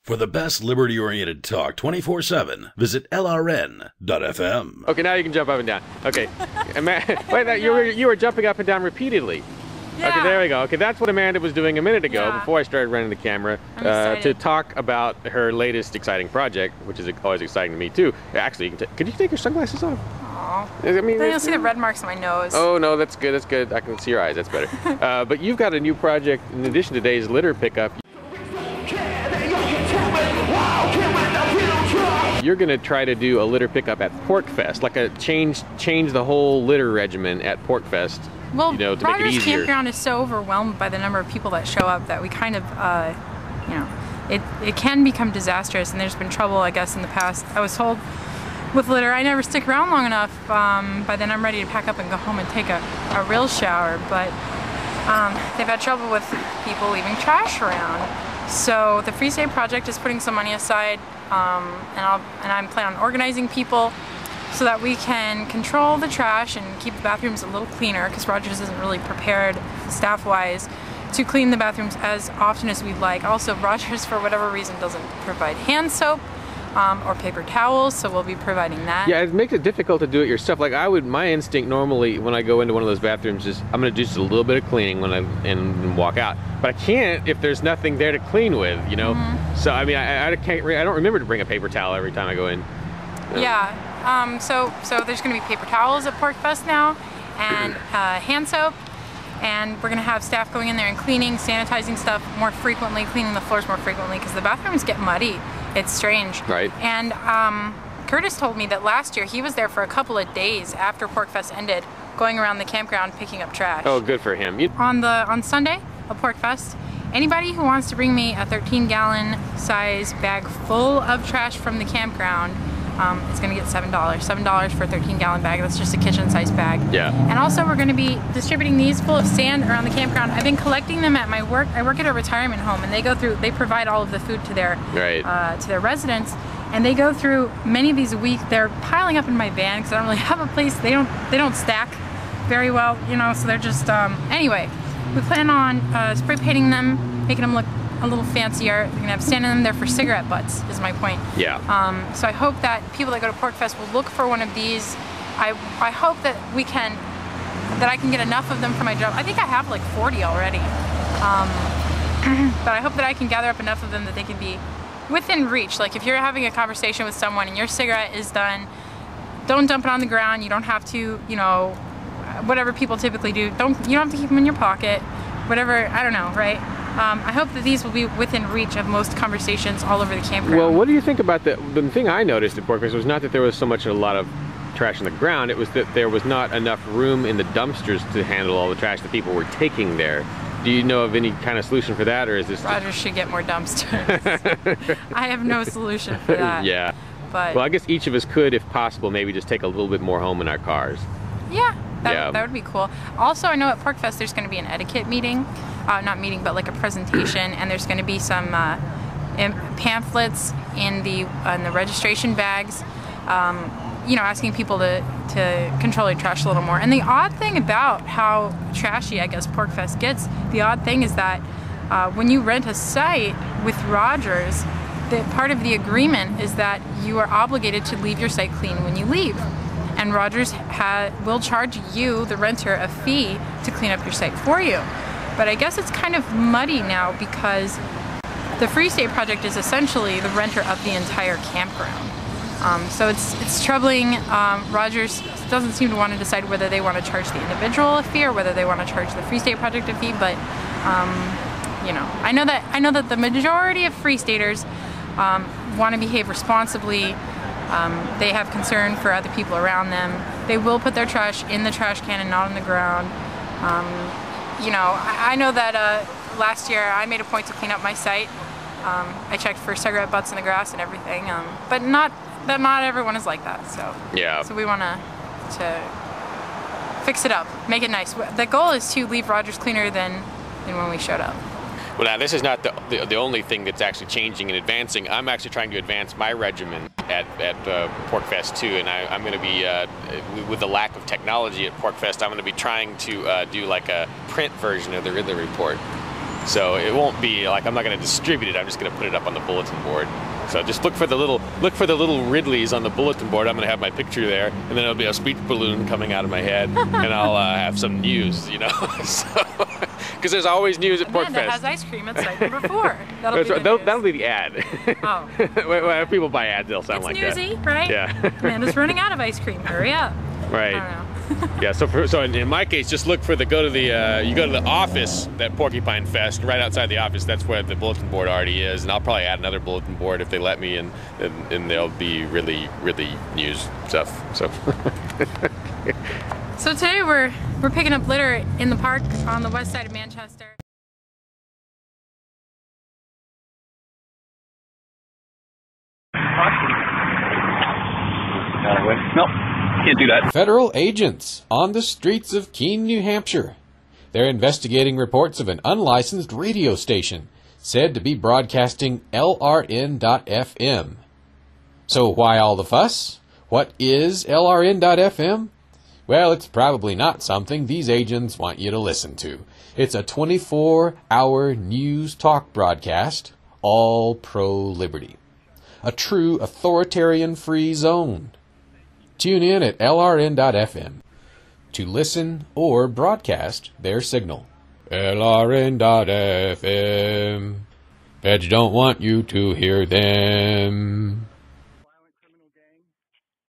For the best liberty-oriented talk 24/7, visit LRN.FM. Okay, now you can jump up and down. Okay. Wait, you were jumping up and down repeatedly. Yeah. Okay, there we go. Okay, that's what Amanda was doing a minute ago before I started running the camera to talk about her latest exciting project, which is always exciting to me too. Actually, could you take your sunglasses off? Aww. I mean, then you'll see the red marks on my nose. Oh no, that's good. That's good. I can see your eyes. That's better. But you've got a new project in addition to today's litter pickup. You're going to try to do a litter pickup at PorcFest, like a change the whole litter regimen at PorcFest. Well, you know, to Rogers make it easier. Campground is so overwhelmed by the number of people that show up that we kind of, you know, it can become disastrous, and there's been trouble, I guess, in the past. I was told with litter, I never stick around long enough. By then I'm ready to pack up and go home and take a real shower, but they've had trouble with people leaving trash around. So the Free State Project is putting some money aside, and I'm planning on organizing people so that we can control the trash and keep the bathrooms a little cleaner, because Rogers isn't really prepared staff-wise to clean the bathrooms as often as we'd like. Also, Rogers, for whatever reason, doesn't provide hand soap or paper towels, so we'll be providing that. Yeah, it makes it difficult to do it yourself. Like my instinct normally when I go into one of those bathrooms is I'm going to do just a little bit of cleaning and walk out. But I can't if there's nothing there to clean with, you know. So I mean, I don't remember to bring a paper towel every time I go in. Yeah. So there's going to be paper towels at PorcFest now, and hand soap, and we're going to have staff going in there and cleaning, sanitizing stuff more frequently, cleaning the floors more frequently, because the bathrooms get muddy. It's strange. Right. And Curtis told me that last year he was there for a couple of days after PorcFest ended, going around the campground picking up trash. Oh, good for him. On Sunday of PorcFest, anybody who wants to bring me a 13-gallon size bag full of trash from the campground, it's going to get $7. $7 for a 13-gallon bag. That's just a kitchen-sized bag. Yeah. And also we're going to be distributing these full of sand around the campground. I've been collecting them at my work. I work at a retirement home, and they provide all of the food to their residents, and they go through many of these a week. They're piling up in my van because I don't really have a place. They don't stack very well, you know. So they're just anyway. We plan on spray painting them, making them look a little fancier. We're gonna have sand in them there for cigarette butts, is my point. Yeah. So I hope that people that go to PorcFest will look for one of these. I hope that I can get enough of them for my job. I think I have like 40 already. But I hope that I can gather up enough of them that they can be within reach. Like if you're having a conversation with someone and your cigarette is done, don't dump it on the ground. You don't have to, you know, whatever people typically do. You don't have to keep them in your pocket. Whatever, I don't know, right? I hope that these will be within reach of most conversations all over the campground. Well, what do you think about the thing I noticed at PorcFest was not that there was so much a lot of trash on the ground, it was that there was not enough room in the dumpsters to handle all the trash that people were taking there. Do you know of any kind of solution for that, or is this Rogers should get more dumpsters. I have no solution for that. Yeah. But well, I guess each of us could, if possible, maybe just take a little bit more home in our cars. Yeah. That would be cool. Also, I know at PorcFest there's going to be an etiquette meeting. Not meeting, but like a presentation, and there's going to be some pamphlets in the registration bags, you know, asking people to control your trash a little more. And the odd thing about how trashy, I guess, PorcFest gets, the odd thing is that when you rent a site with Rogers, part of the agreement is that you are obligated to leave your site clean when you leave. And Rogers will charge you, the renter, a fee to clean up your site for you. But I guess it's kind of muddy now because the Free State Project is essentially the renter of the entire campground. So it's troubling. Rogers doesn't seem to want to decide whether they want to charge the individual a fee or whether they want to charge the Free State Project a fee. But you know, I know that the majority of Free Staters want to behave responsibly. They have concern for other people around them. They will put their trash in the trash can and not on the ground. You know, I know that last year I made a point to clean up my site. I checked for cigarette butts in the grass and everything, but not everyone is like that. So yeah. So we want to fix it up, make it nice. The goal is to leave Rogers cleaner than when we showed up. Well, now this is not the only thing that's actually changing and advancing. I'm actually trying to advance my regimen at PorcFest too, and I'm going to be, with the lack of technology at PorcFest, I'm going to be trying to do like a print version of the Ridley Report. So it won't be like, I'm not going to distribute it. I'm just going to put it up on the bulletin board. So just look for the little Ridleys on the bulletin board. I'm going to have my picture there, and then it'll be a speech balloon coming out of my head, and I'll have some news, you know. Because there's always news at PorcFest. Amanda has ice cream at site number 4. That'll be the ad. Oh. When people buy ads, they'll sound like that. It's newsy, right? Yeah. Amanda's running out of ice cream. Hurry up. Right. I don't know. Yeah, so in my case, just look for you go to the office, that Porcupine Fest, right outside the office. That's where the bulletin board already is, and I'll probably add another bulletin board if they let me, and there'll be really news stuff. So today we're picking up litter in the park on the west side of Manchester. Nope. Can't do that. Federal agents on the streets of Keene, New Hampshire. They're investigating reports of an unlicensed radio station said to be broadcasting LRN.FM. So why all the fuss? What is LRN.FM? Well, it's probably not something these agents want you to listen to. It's a 24-hour news talk broadcast, all pro-liberty. A true authoritarian-free zone. Tune in at LRN.FM to listen or broadcast their signal. LRN.FM. Feds don't want you to hear them.